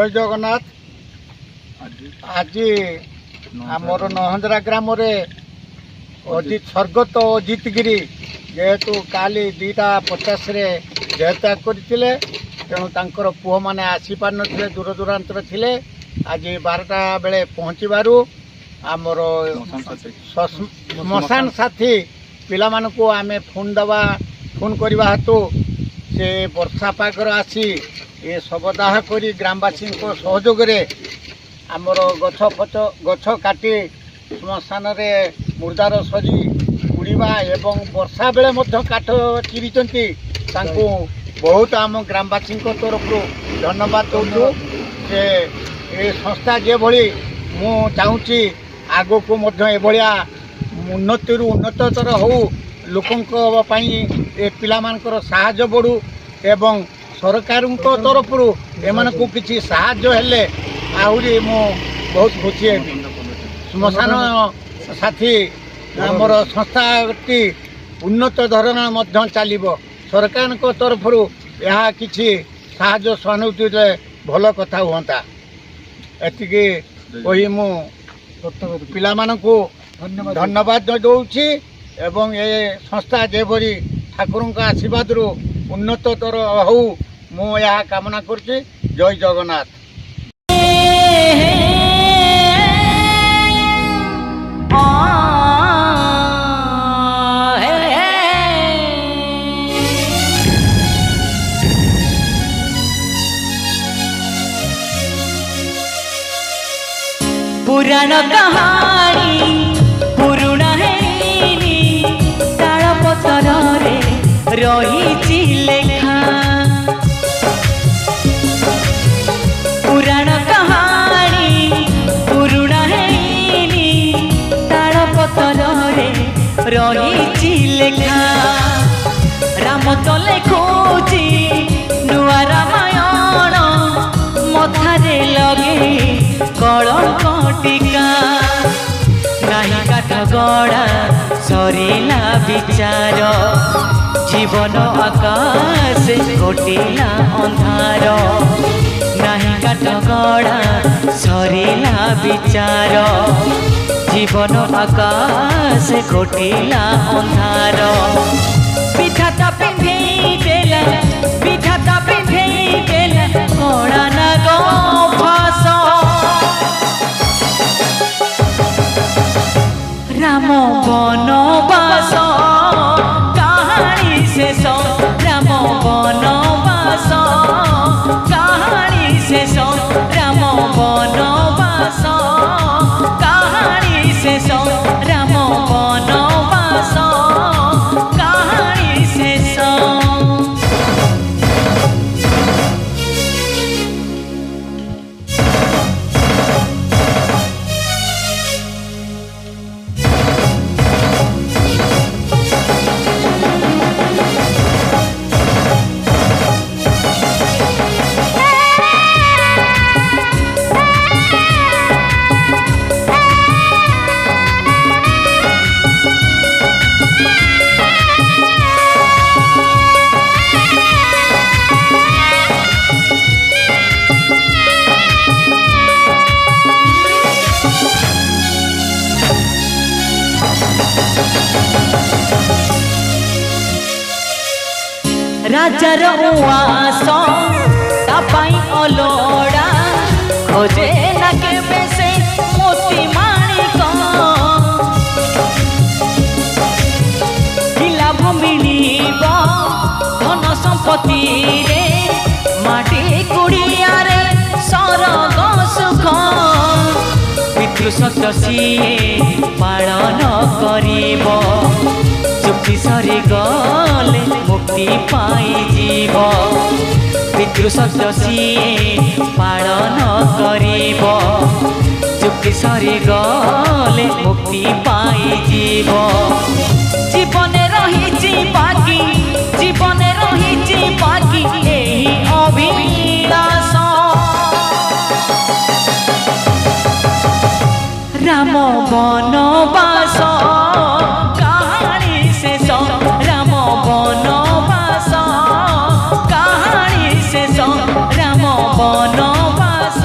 जय जगन्नाथ। आज आमर नहंदरा ग्राम अजित स्वर्गत अजित गिरी जेहेतु काली 2:50 देहत्याग करते तेणु पुह मैंने आसीपार नी दूर दूरांत थे। आज 12टा बेले पहुँचबार आमर श्मशान साथी पिला मानकु आमे फोन दवा फोन करवा हेतु से वर्षा पागर आसी ये शवदाह करी ग्रामवासी सहयोग आमर गछ फच गछ काटी श्मशान रे मुर्दार सजी उड़ीबा एवं वर्षा बेले मध्य काठ चिरी बहुत आम ग्रामवासी तरफ धन्यवाद दौचु से ये संस्था जे भली मु चाहूँगी आगो को एभलिया उन्नति उन्नतर हो लोकों पिला मानकर साहाय्य बढ़ू एवं सरकार तरफ एमान को किसी साहाय्य हेले आहरी मु बहुत खुशी है। श्मशान साथी आमर संस्थाटी उन्नत धरण चलो सरकार तरफ यह किसी साहाय्य सहानुभूति भल कथा हुआ एतिकी कही मु पिला मानकु धन्यवाद दौची एवं ये संस्था जेपरी ठाकुर आशीर्वाद उन्नतर हो मु यह कामना करुच्ची। जय जगन्नाथ। पुराण कहानी पुरुणा हेनी ताल पतर रही लेखा। पुराण कहानी पुरुणा हेनी ताल पतर रही लेखा। राम तो लेखुची नुआ रामायण मथारे लगे कलंक टीका। नाही काठ गड़ा सरीला विचार जीवन आकाश घोटिला अंधार। नाही काठ गड़ा सरीला विचार जीवन आकाश घोटिला अंधार। विधाता पिंधेई देला विधाता पिंधेई देला कड़ा नाग फास। राम बनवास कहानी शेष। राम बनवास कहानी शेष। राम बनवास कहानी शेष। राम बनवास कहानी शेष। राजार उआस तापाई अलोड़ा खोजे ना केबे से मोती माणिक। कि लाभ मिलिब धन संपत्ति रे माटी कुड़िया रे सरग सुख। पितृ सत्य सीए पालन करिब चुक्ति सरी गले मुक्ति पाई जीव। पितृ सत्य सीए पालन करिब चुक्ति सरी गले मुक्ति पाई जीव। जीवने रही बाकी जीवने रही बाकी एही अभिलाष। राम बनवास कहानी शेष। राम बनवास कहानी शेष। राम बनवास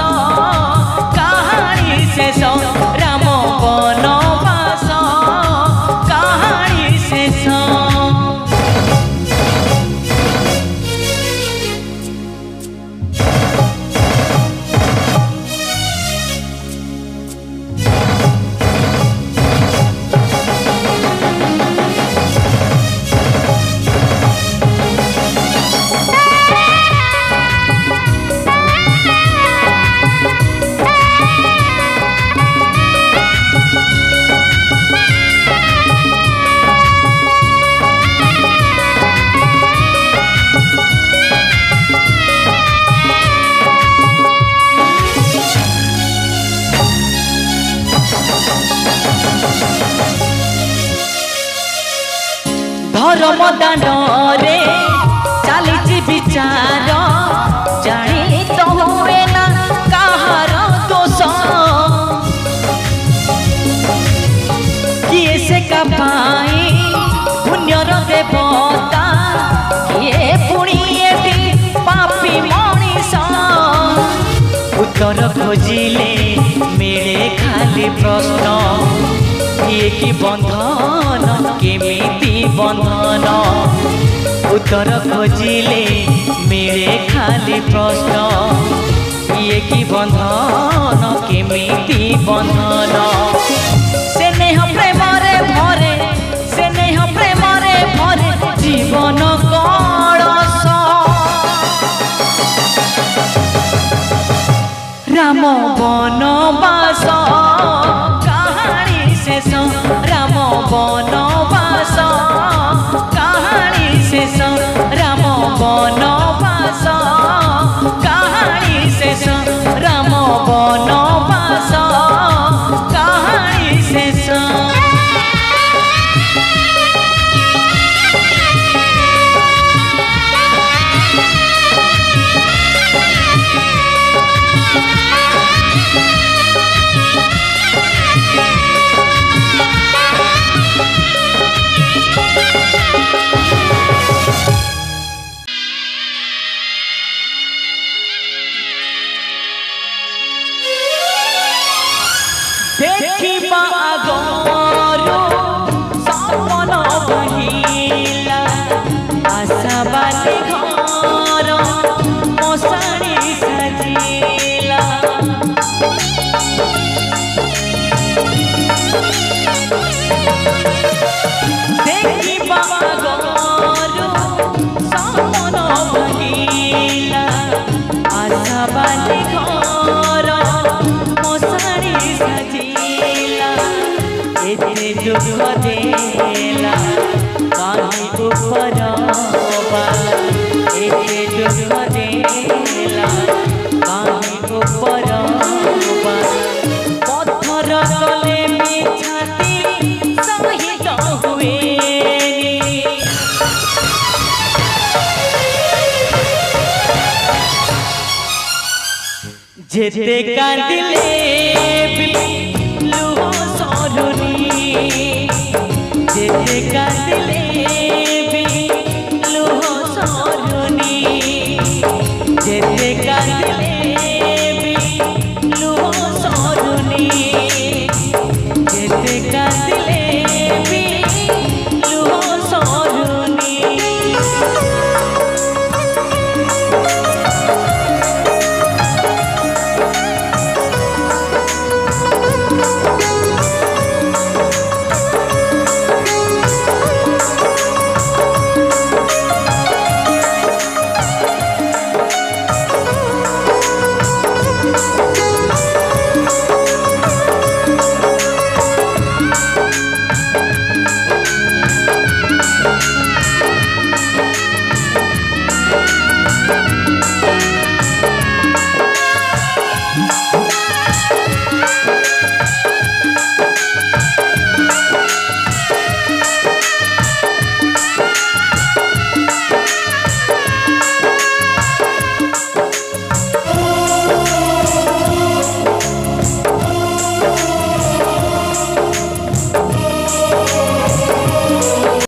धर्म दांडरे चली विचार जानी तो हुए ना कहार दोष किए से का पाई पुण्यर देवता किए पुणी एठी पापी मनीष उत्तर खोजिले मिले खाली प्रश्न ये कि बंधन केमिति बंधन उत्तर खोजिले मिले खाली प्रश्न ये कि बंधन केमिति बंधन से नेह प्रेमरे भरे से नेह प्रेमरे भरे जीवन कलश राम बनवास कहानी शेष राम बनवास कहानी शेष राम बनवास कहानी शेष राम बनवास कहानी शेष देखिबा आगरो सपन बहिला आशा बाली घर मसाणी सजिला देखिबा आगरो सपन बहिला आशा बाली घर मसाणी सजिला एते दुख देला काहे ऊपर बा एते दुख देला काहे ऊपर बा पत्थर तले बिछाती सहित हुएनी जेते कांदिले लुह सरुनी जेते